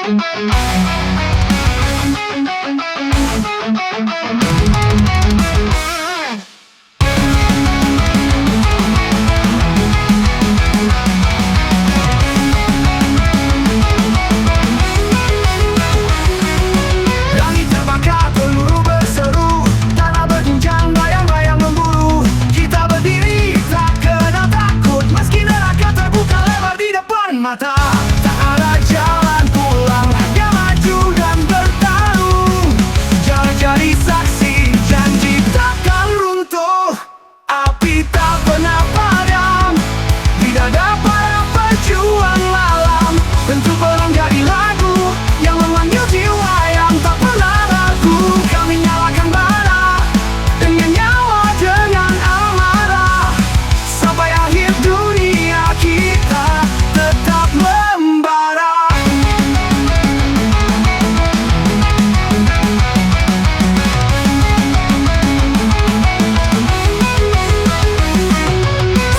Langit terbakar, peluru berseru, tanah berguncang, bayang-bayang memburu. Kita berdiri, tak kenal takut, meski neraka terbuka lebar di depan mata. Tak ada jalan pulang, hanya maju dan bertarung. Jangan jadi saksi, janji takkan runtuh. Api tak pernah padam di dada para pejuang malam. Bentuk perang jadi lagu yang memanggil jiwa yang tak pernah ragu. Kami nyalakan bara dengan nyawa, dengan amarah. Sampai akhir dunia kita tetap membara.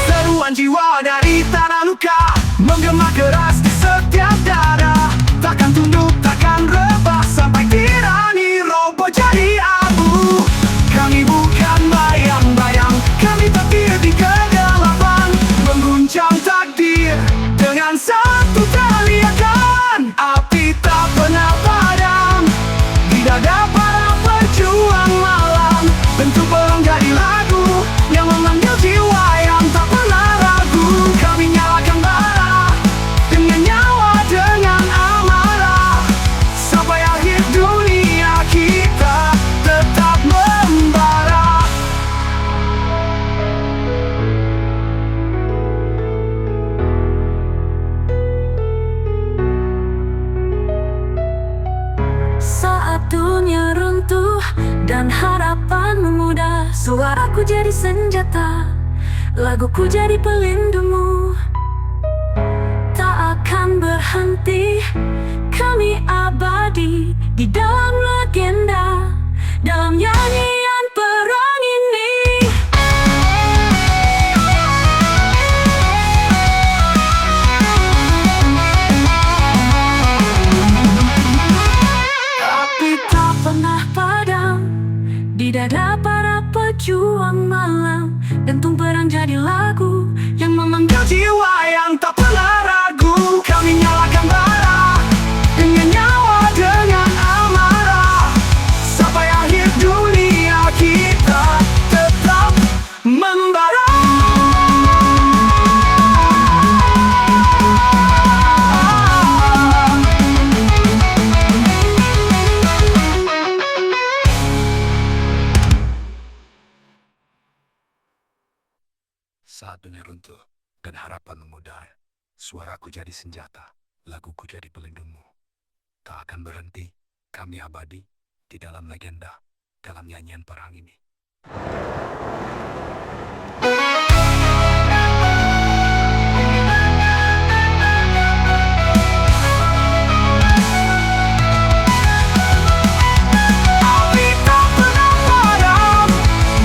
Seruan jiwa dari tanah luka menggema keras di setiap dada. Takkan tunduk, takkan rebah sampai tirani roboh jadi abu. Kami bukan bayang-bayang, kami takdir di kegelapan, mengguncang takdir dengan satu teriakan. Api tak pernah padam di dada para pejuang malam. Bentuk perang jadi lagu yang memanggil jiwa yang tak pernah ragu. Kami nyalakan bara dengan nyawa, dengan amarah. Sampai akhir dunia kita tetap membara. Saat dunia runtuh dan harapan memudar, suaraku jadi senjata, laguku jadi pelindungmu. Tak akan berhenti, kami abadi di dalam legenda, dalam nyanyian perang ini. Api tak pernah padam di dada para pejuang malam. Dentung perang jadi lagu yang memanggil jiwa yang tak pernah ragu. Kami nyalakan bara dengan nyawa, dengan amarah. Sampai akhir dunia kita tetap membara. Saat dunia runtuh dan harapan memudar, suaraku jadi senjata, laguku jadi pelindungmu. Tak akan berhenti, kami abadi di dalam legenda, dalam nyanyian perang ini. Api tak pernah padam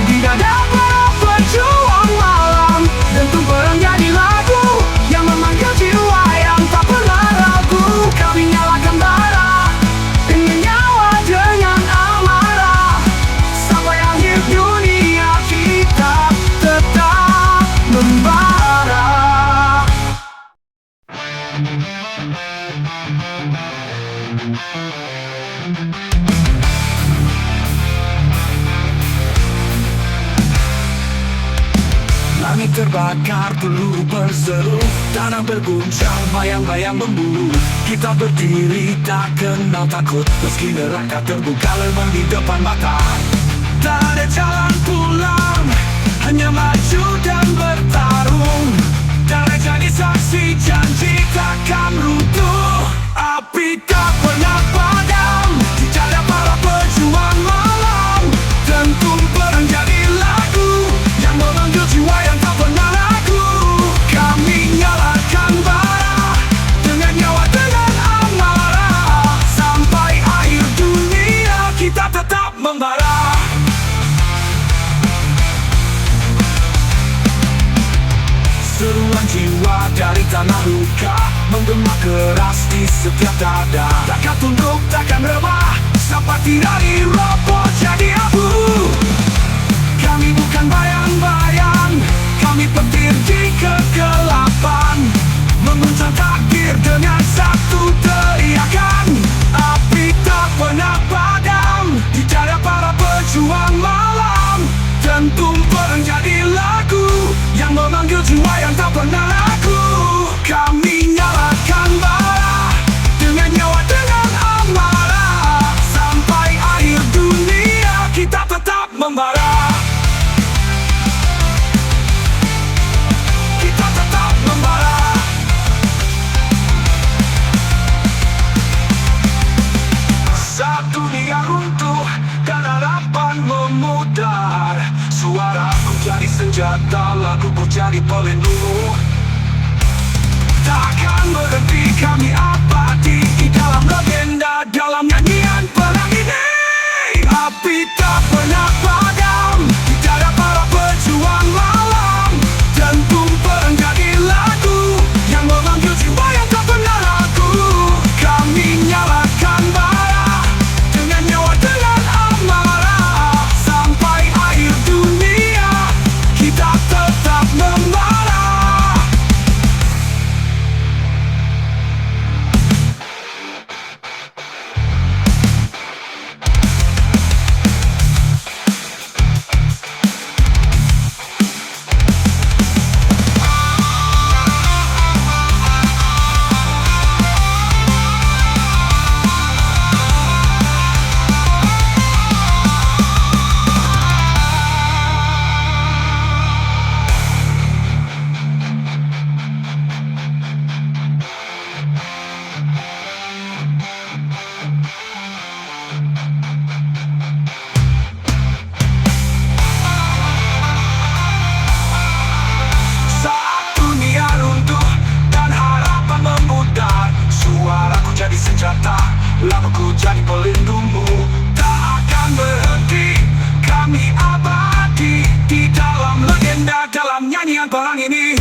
di dada para pejuang malam. Dentung perang jadi lagu yang memanggil jiwa yang tak pernah ragu. Kami nyalakan bara dengan nyawa, dengan amarah. Sampai akhir dunia kita tetap membara. Langit terbakar, peluru berseru, tanah berguncang, bayang-bayang memburu. Kita berdiri, tak kenal takut, meski neraka terbuka lebar di depan mata. Tak ada jalan pulang, hanya maju dan bertarung. Darah jadi saksi, janji takkan runtuh. Api tak pernah padam di dada para pejuang malam. Dentung perang jadi lagu yang memanggil jiwa yang tak pernah ragu. Kami nyalakan bara dengan nyawa, dengan amarah. Sampai akhir dunia kita tetap membara. Seruan jiwa dari menggema keras di setiap dada. Takkan tunduk, takkan rebah, sampai dari roboh jadi abu. Kami bukan bayang-bayang, kami petir di kegelapan, memuncak takdir dengan satu teriakan. Api tak pernah padam di dada para pejuang malam, dan tumpah menjadi lagu yang memanggil jiwa yang tak pernah ragu. Kami nyalakan bara dengan nyawa, dengan amarah, sampai akhir dunia kita tetap membara. Kita tetap membara. Saat dunia runtuh dan harapan memudar, suaraku jadi senjata, laguku jadi pelindung. Takkan berhenti kami abadi di dalam legenda, dalam nyanyian perang ini. Api tak pernah padam di dada para pejuang malam, dan tumpah menjadi lagu yang memanggil jiwa yang tak pernah ragu. Kami nyalakan bara dengan nyawa, dengan amarah, sampai akhir dunia kita tetap membara. Jadi senjata, laguku jadi pelindungmu. Tak akan berhenti, kami abadi di dalam legenda, dalam nyanyian perang ini.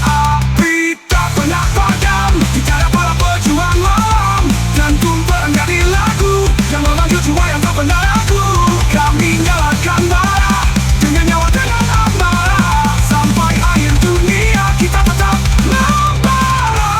Api tak pernah padam di dada para pejuang malam, dan tumpah menjadi lagu yang memanggil jiwa yang tak pernah ragu. Kami nyalakan bara dengan nyawa, dengan amarah, sampai akhir dunia kita tetap membara.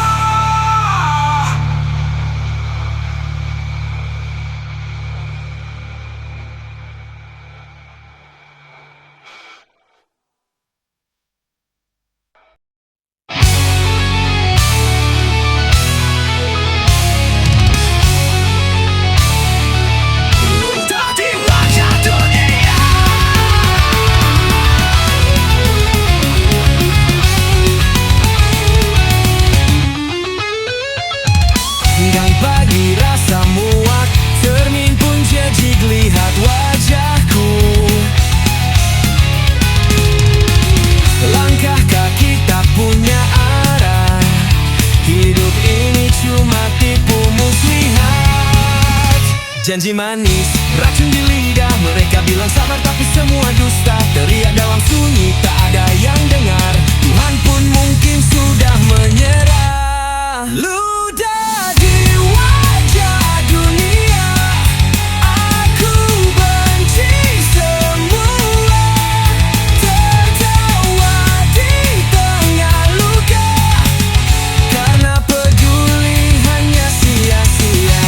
Dan pagi rasa muak, cermin pun jejik lihat wajahku. Langkah kaki tak punya arah, hidup ini cuma tipu muslihat. Janji manis, racun di lidah, mereka bilang sabar tapi semua dusta. Teriak dalam sunyi, tak ada yang dengar, Tuhan pun mungkin sudah menyerah. Ludah di wajah dunia, aku benci semua. Tertawa di tengah luka, karena peduli hanya sia-sia.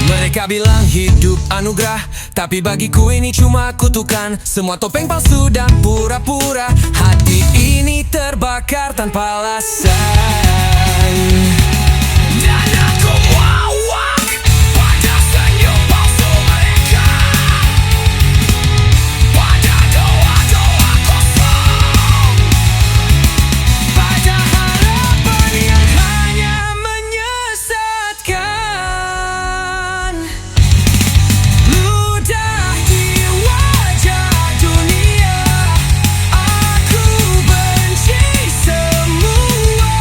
Mereka bilang hidup anugerah, tapi bagiku ini cuma kutukan. Semua topeng palsu dan pura-pura, hati ini terbakar tanpa alasan. Dan aku muak pada senyum palsu mereka, pada doa-doa kosong, pada harapan yang hanya menyesatkan. Ludah di wajah dunia, aku benci semua.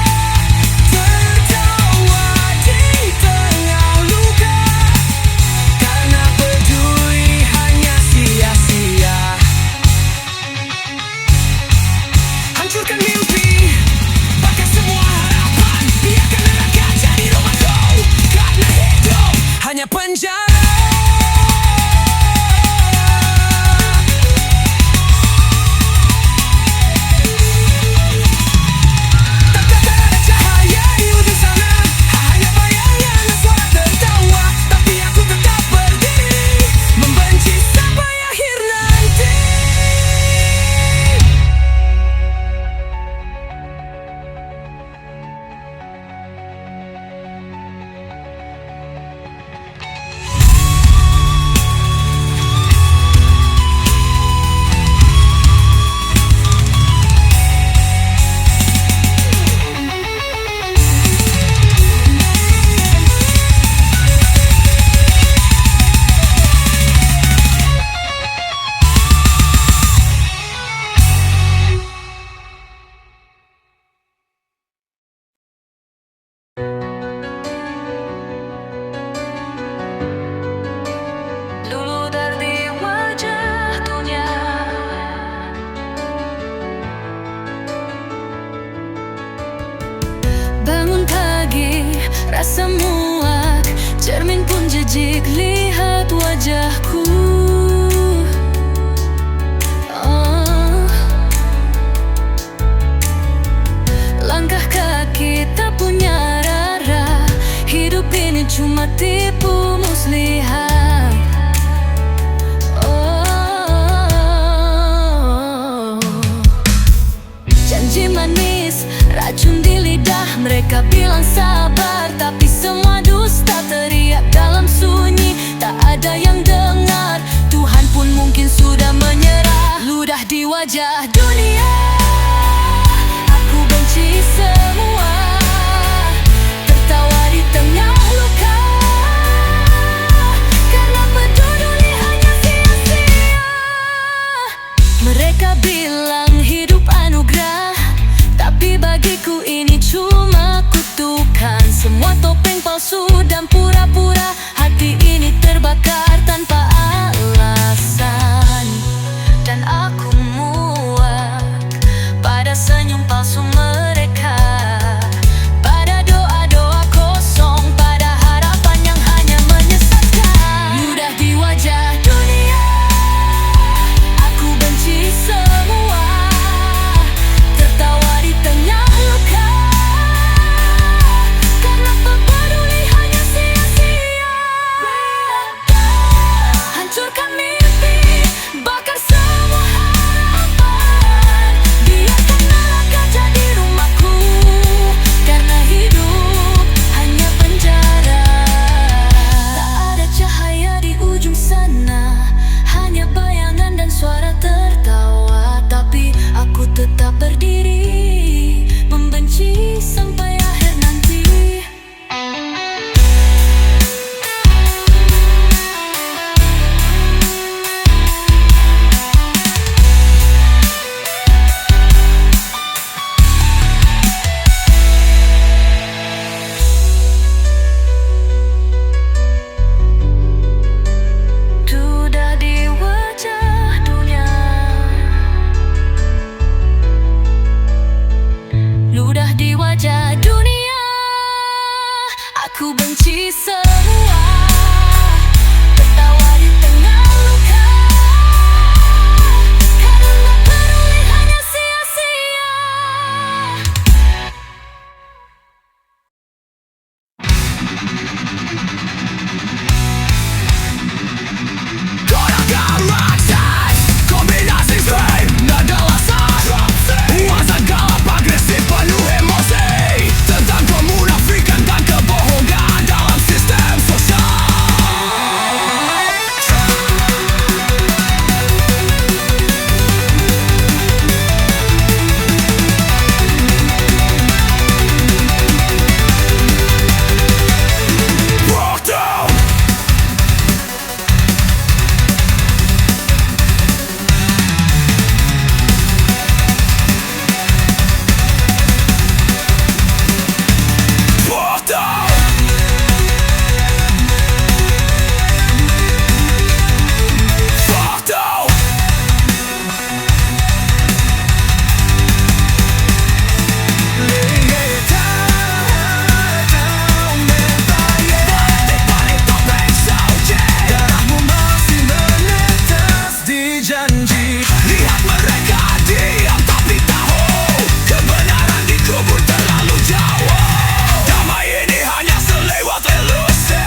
Jik lihat wajahku, langkah kaki tak punya arah. Hidup ini cuma tipu muslihat. Janji manis, racun di lidah. Mereka bilang sabar, tapi semua dusta. Teriak dalam sunyi, tak ada yang dengar. Tuhan pun mungkin sudah menyerah. Ludah di wajah dunia, aku benci semua. Tertawa di tengah luka, karena peduli hanya sia-sia. Mereka bilang hidup anugerah, tapi bagiku ini cuma kutukan. Semua topeng palsu dan pura-pura. Hati ini terbakar tanpa alasan, dan aku muak pada senyum palsu mereka, pada doa-doa kosong, pada harapan yang hanya menyesatkan. Ludah di wajah dunia, aku benci semua. Tertawa di tengah luka, karena peduli hanya sia-sia. Hancurkan mimpi, bakar semua harapan. Biarkan neraka jadi rumahku, karena hidup hanya penjara. Tak ada cahaya di ujung sana, hanya bayangan dan suara tertawa. Tapi aku tetap berdiri, membenci sampai akhir nanti. Sudah di wajah dunia, ludah di wajah dunia, aku benci semua. Tertawa di tengah luka, karena peduli hanya sia-sia. Galaxis, kombinasi swing, nada lasan, wawasan galap agresif penuh emosi, tentang kemunafikan dan kebohongan dalam sistem sosial. Waktu janji. Lihat mereka diam tapi tahu kebenaran dikubur terlalu jauh. Damai ini hanya selewat ilusi.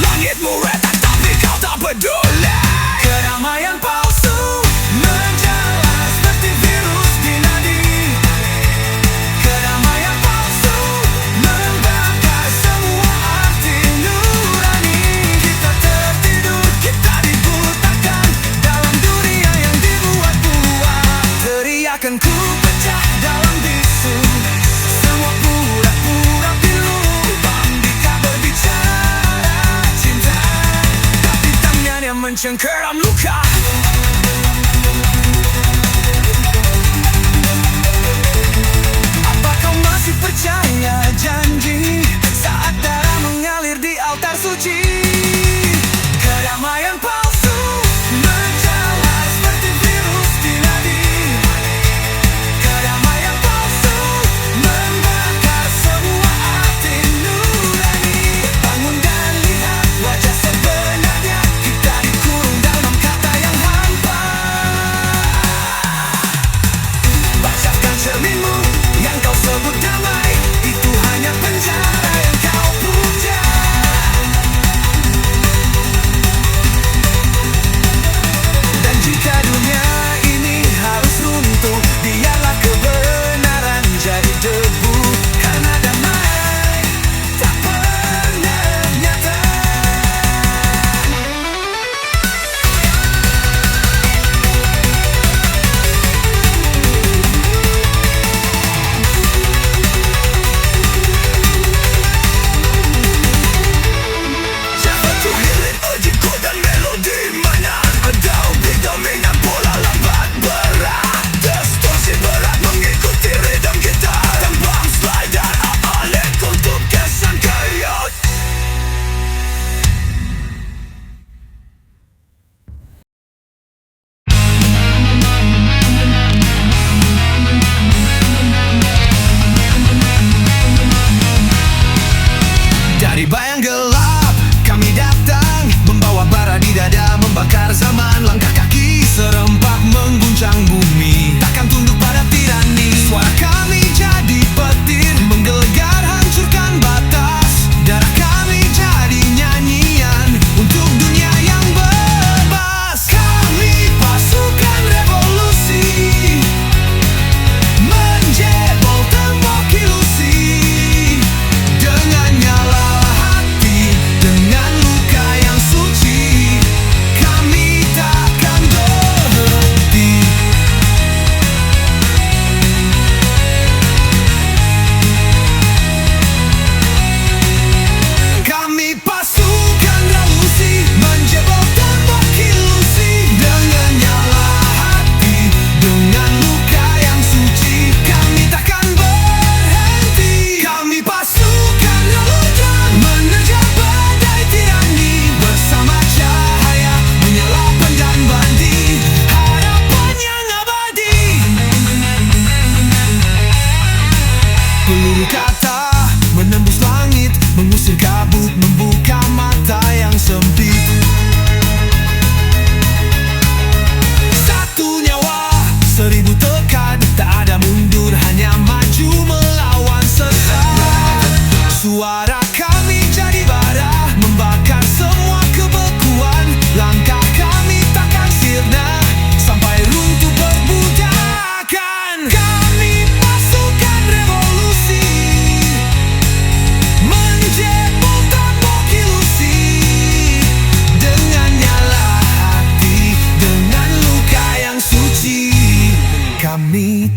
Langitmu retak tapi kau tak peduli. Kedamaian palsu menjalar seperti virus di nadi. Kedamaian palsu membakar semua arti nurani. Kita tertidur, kita dibutakan dalam dunia yang dibuat-buat. Teriakan ku pecah dalam bisu, semua pura-pura pilu. Bambika berbicara cinta, tapi tangan yang mencengkeram luka. Apa kau masih percaya janji saat darah mengalir di altar suci? Kedamaian palsu menjalar seperti virus di nadi. Kedamaian palsu membakar semua arti nurani. Bangun dan lihat wajah sebenar.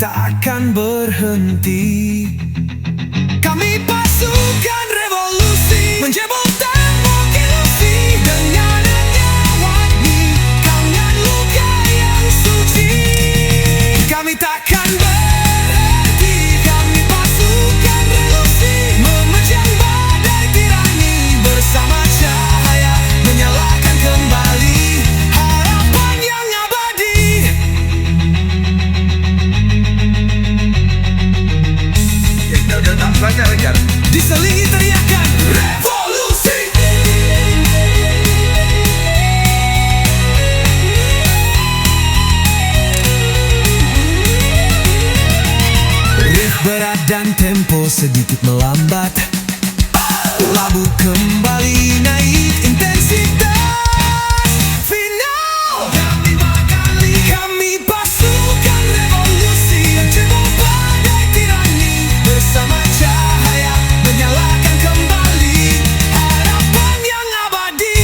tak akan berhenti. Kami pasukan revolusi, menjebol tembok ilusi. Dengan nyawa ini, dengan luka yang suci, kami takkan berhenti. Kami pasukan revolusi, memecah badai tirani. Bersama cahaya, menyalakan kembali harapan yang abadi. Diselingi teriakan revolusi. Riff berat dan tempo sedikit melambat. Labu kembali naik intensitas. Final kami bakali. Kami pasukan revolusi, menjebol badai tirani. Bersama cahaya, menyalakan kembali harapan yang abadi.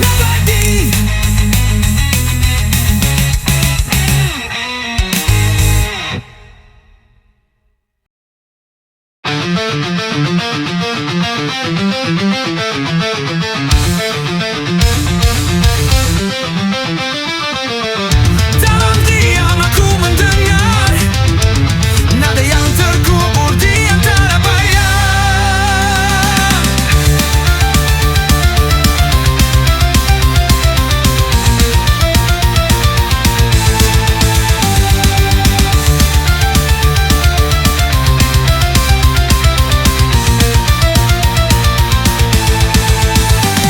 Abadi. Dalam diam aku mendengar nada yang terkubur di antara bayang.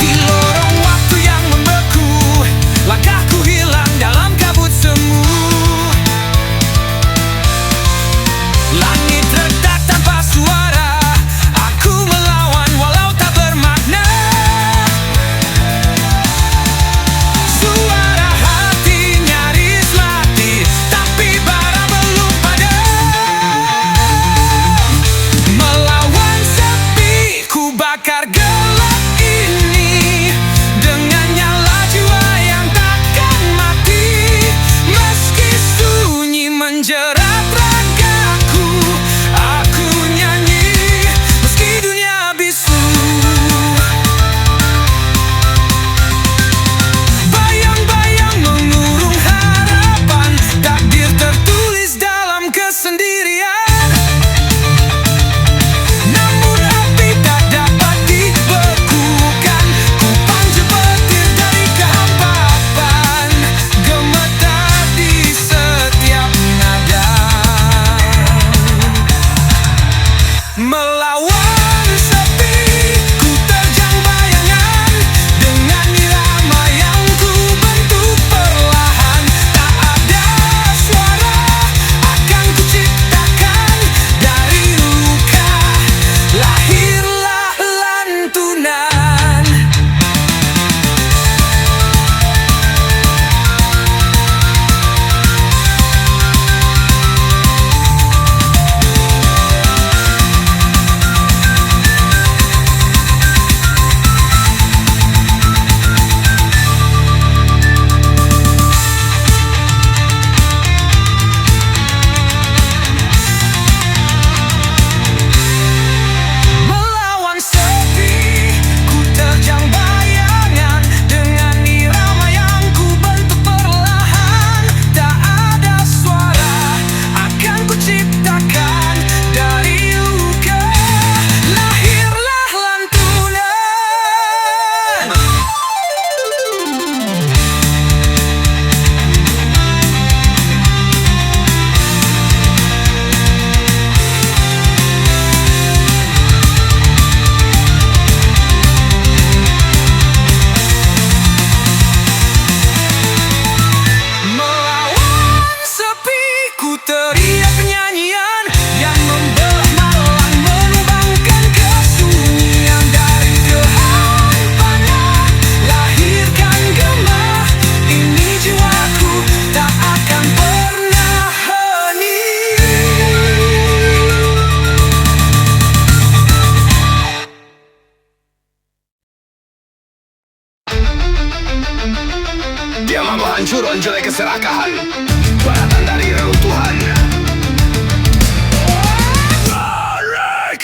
Di lorong waktu yang membeku, langkahku hilang dalam kabut semu. Langit retak tanpa suara, aku melawan walau tak bermakna. Suara hati nyaris mati, tapi bara belum padam. Melawan sepi, ku bakar gelap ini dengan nyala jiwa yang takkan mati. Meski sunyi menjerat ragaku, aku nyanyi meski dunia bisu. Bayang-bayang mengurung harapan, takdir tertulis dalam kesendirian. Namun api tak dapat dibekukan, ku panjat petir dari kehampapan, gemetar di setiap nada. Melawan sepi, ku terjang bayangan dengan irama yang ku bentuk perlahan. Tak ada suara akan ku ciptakan, dari luka lahirlah lantunan. Melawan sepi, ku terjang bayangan dengan irama yang ku bentuk perlahan. Tak ada suara akan ku ciptakan, dari luka lahirlah lantunan. Melawan sepi, ku teriak nyanyian yang membelah malam, menumbangkan kesunyian. Dari kehampanan, lahirkan gema. Ini jiwaku tak akan pernah hening. Dia mampu hancur onjolnya keserakahan, baratan dari reruntuhan. Tarik.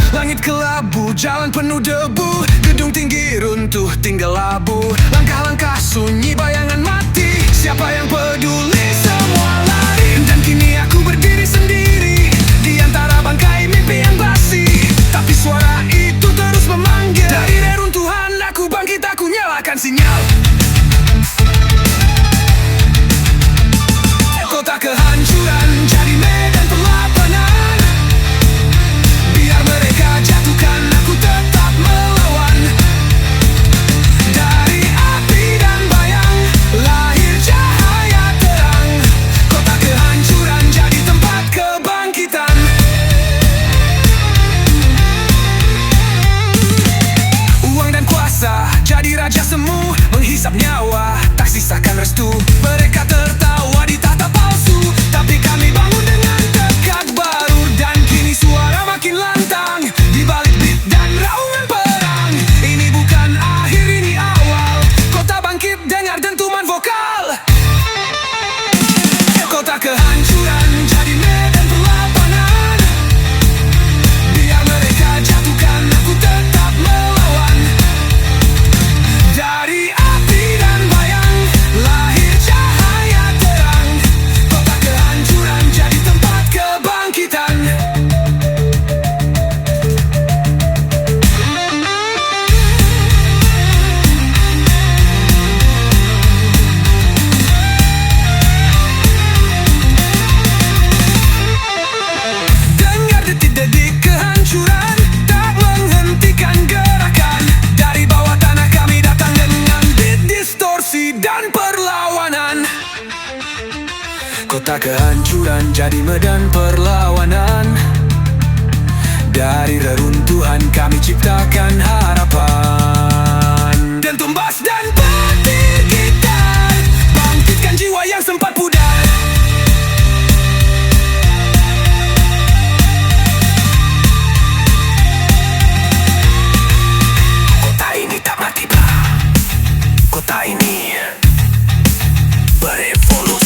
Langit kelabu, jalan penuh debu, gedung tinggi runtuh, tinggal labu. Langkah-langkah sunyi, bayangan mati. Siapa yang peduli, semua lari. Dan kini aku berdiri sendiri di antara bangkai mimpi yang basi. Tapi suara itu terus memanggil. Dari reruntuhan aku bangkit, aku nyalakan sinyal. Kota kehancuran jadi medan perlawanan. Biar mereka jatuhkan, aku tetap melawan. Dari api dan bayang lahir cahaya terang. Kota kehancuran jadi tempat kebangkitan. Uang dan kuasa jadi raja semu, menghisap nyawa, tak sisakan restu. Mereka tertawa di tahta palsu, tapi kami bangun dengan tekad baru. Dan kini suara makin lantang di balik beat dan raungan perang. Ini bukan akhir, ini awal. Kota bangkit, dengar dentuman vokal. Kota kehancuran jadi medan perlawanan. Biar mereka jatuhkan, aku tetap melawan. Dari api dan bayang lahir cahaya terang. Kota kehancuran jadi tempat kebangkitan. Dengar detik-detik kehancuran, tak menghentikan gerakan. Dari bawah tanah kami datang dengan beat distorsi dan perlawanan. Kota kehancuran jadi medan perlawanan. Dari reruntuhan kami ciptakan harapan. Dan tumbas dan petir gitar, bangkitkan jiwa yang sempat pudar. Kota ini tak mati, kota ini berevolusi.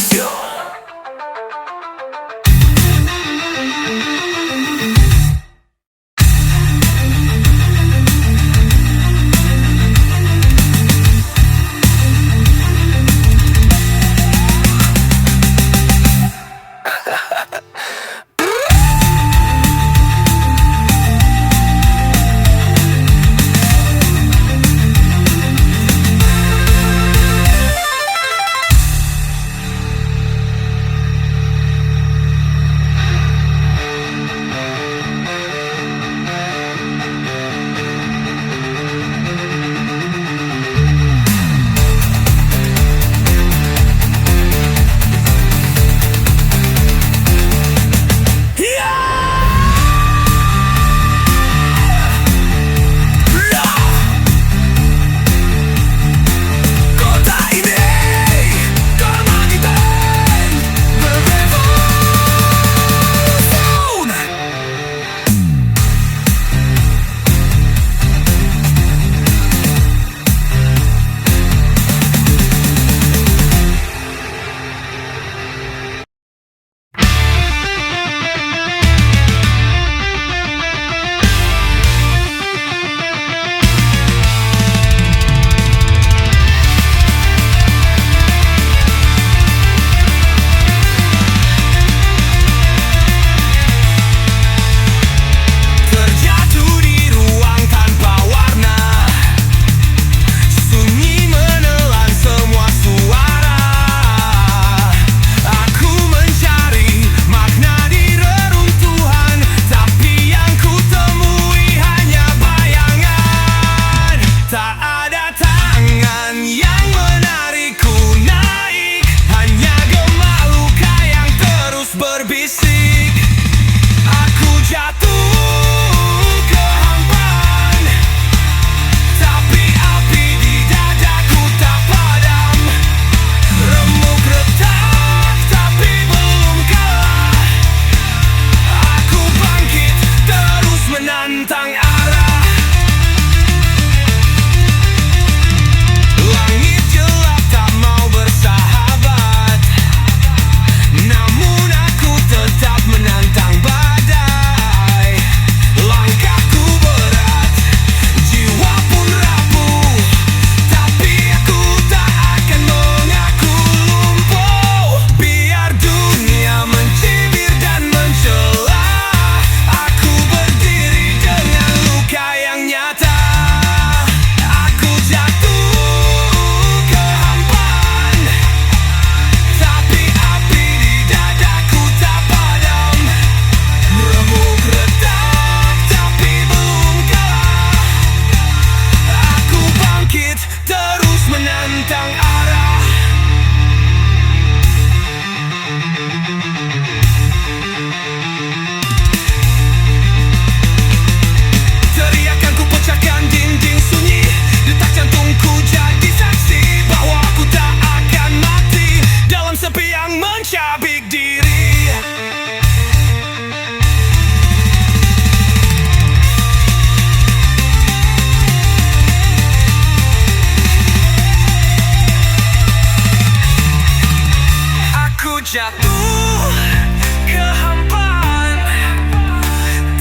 kehampaan.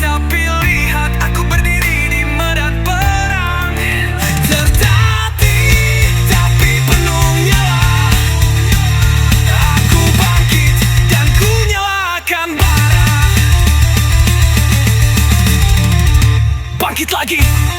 Tapi lihat aku berdiri di medan perang, tertatih tapi penuh nyala. Aku bangkit dan ku nyalakan bara. Bangkit lagi.